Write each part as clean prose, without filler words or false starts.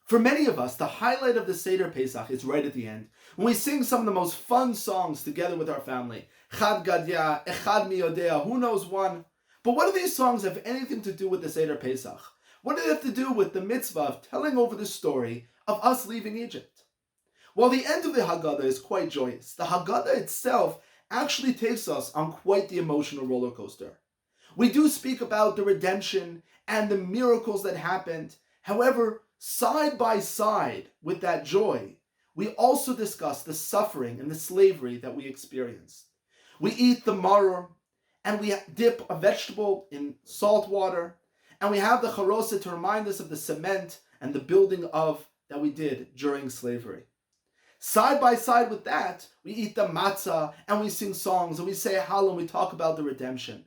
For many of us, the highlight of the Seder Pesach is right at the end, when we sing some of the most fun songs together with our family. Chad Gadya, Echad Mi Yodea, who knows one? But what do these songs have anything to do with the Seder Pesach? What do they have to do with the mitzvah of telling over the story of us leaving Egypt? Well, the end of the Haggadah is quite joyous. The Haggadah itself actually takes us on quite the emotional roller coaster. We do speak about the redemption and the miracles that happened. However, side by side with that joy, we also discuss the suffering and the slavery that we experienced. We eat the maror, and we dip a vegetable in salt water, and we have the charoset to remind us of the cement and the building of that we did during slavery. Side by side with that, we eat the matzah, and we sing songs, and we say Hallel, and we talk about the redemption.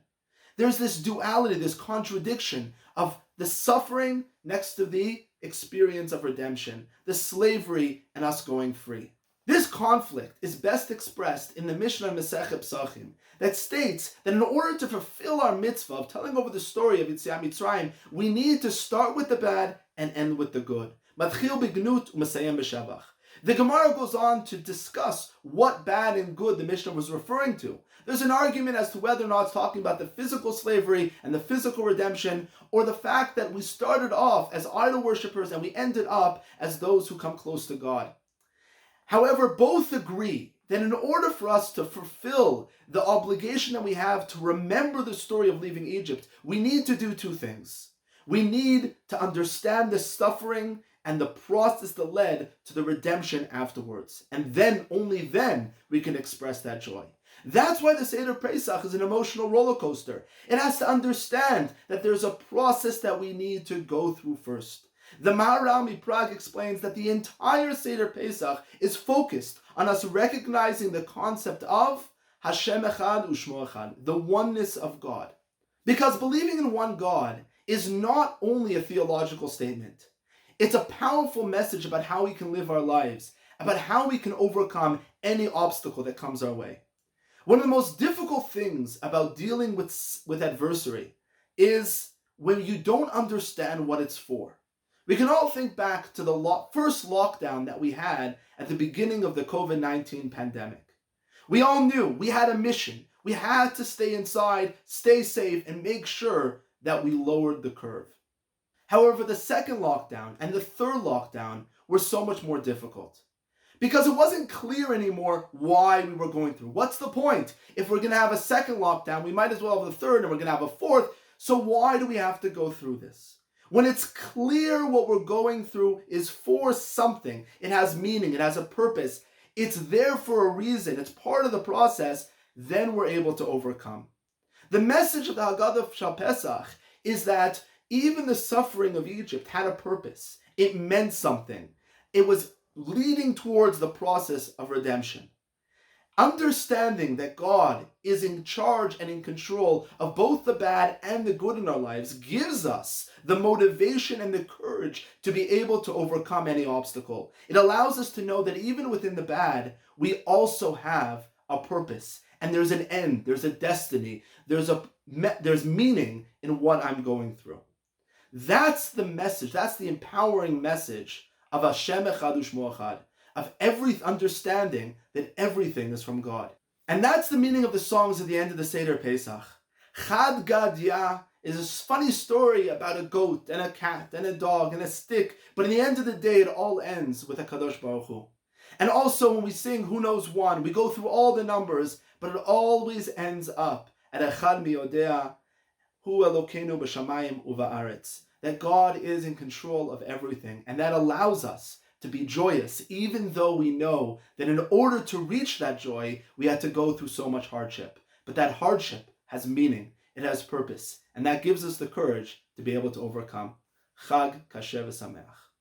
There's this duality, this contradiction of the suffering next to the experience of redemption, the slavery and us going free. This conflict is best expressed in the Mishnah Masechet Pesachim that states that in order to fulfill our mitzvah of telling over the story of Yetziat Mitzrayim, we need to start with the bad and end with the good. Matchil b'gnut u'masayem b'shavach. The Gemara goes on to discuss what bad and good the Mishnah was referring to. There's an argument as to whether or not it's talking about the physical slavery and the physical redemption, or the fact that we started off as idol worshippers and we ended up as those who come close to God. However, both agree that in order for us to fulfill the obligation that we have to remember the story of leaving Egypt, we need to do two things. We need to understand the suffering and the process that led to the redemption afterwards. And then, only then, we can express that joy. That's why the Seder Pesach is an emotional roller coaster. It has to understand that there's a process that we need to go through first. The Maharal Prague explains that the entire Seder Pesach is focused on us recognizing the concept of Hashem Echad U'Shmo Echad, the oneness of God. Because believing in one God is not only a theological statement. It's a powerful message about how we can live our lives, about how we can overcome any obstacle that comes our way. One of the most difficult things about dealing with adversity is when you don't understand what it's for. We can all think back to the first lockdown that we had at the beginning of the COVID-19 pandemic. We all knew we had a mission. We had to stay inside, stay safe, and make sure that we lowered the curve. However, the second lockdown and the third lockdown were so much more difficult because it wasn't clear anymore why we were going through. What's the point? If we're going to have a second lockdown, we might as well have a third, and we're going to have a fourth. So why do we have to go through this? When it's clear what we're going through is for something, it has meaning, it has a purpose, it's there for a reason, it's part of the process, then we're able to overcome. The message of the Haggadah Shal Pesach is that even the suffering of Egypt had a purpose. It meant something. It was leading towards the process of redemption. Understanding that God is in charge and in control of both the bad and the good in our lives gives us the motivation and the courage to be able to overcome any obstacle. It allows us to know that even within the bad, we also have a purpose. And there's an end, there's a destiny, there's meaning in what I'm going through. That's the message, that's the empowering message of Hashem Echad U'Shmo Echad, of every understanding that everything is from God. And that's the meaning of the songs at the end of the Seder Pesach. Chad Gadya is a funny story about a goat and a cat and a dog and a stick, but in the end of the day, it all ends with a Kadosh Baruch Hu. And also when we sing Who Knows One, we go through all the numbers, but it always ends up at Echad Mi Yodea, Hu Elokeinu b'shamayim u'va'aretz, that God is in control of everything, and that allows us to be joyous, even though we know that in order to reach that joy, we had to go through so much hardship. But that hardship has meaning, it has purpose, and that gives us the courage to be able to overcome. Chag Kasher V'Sameach.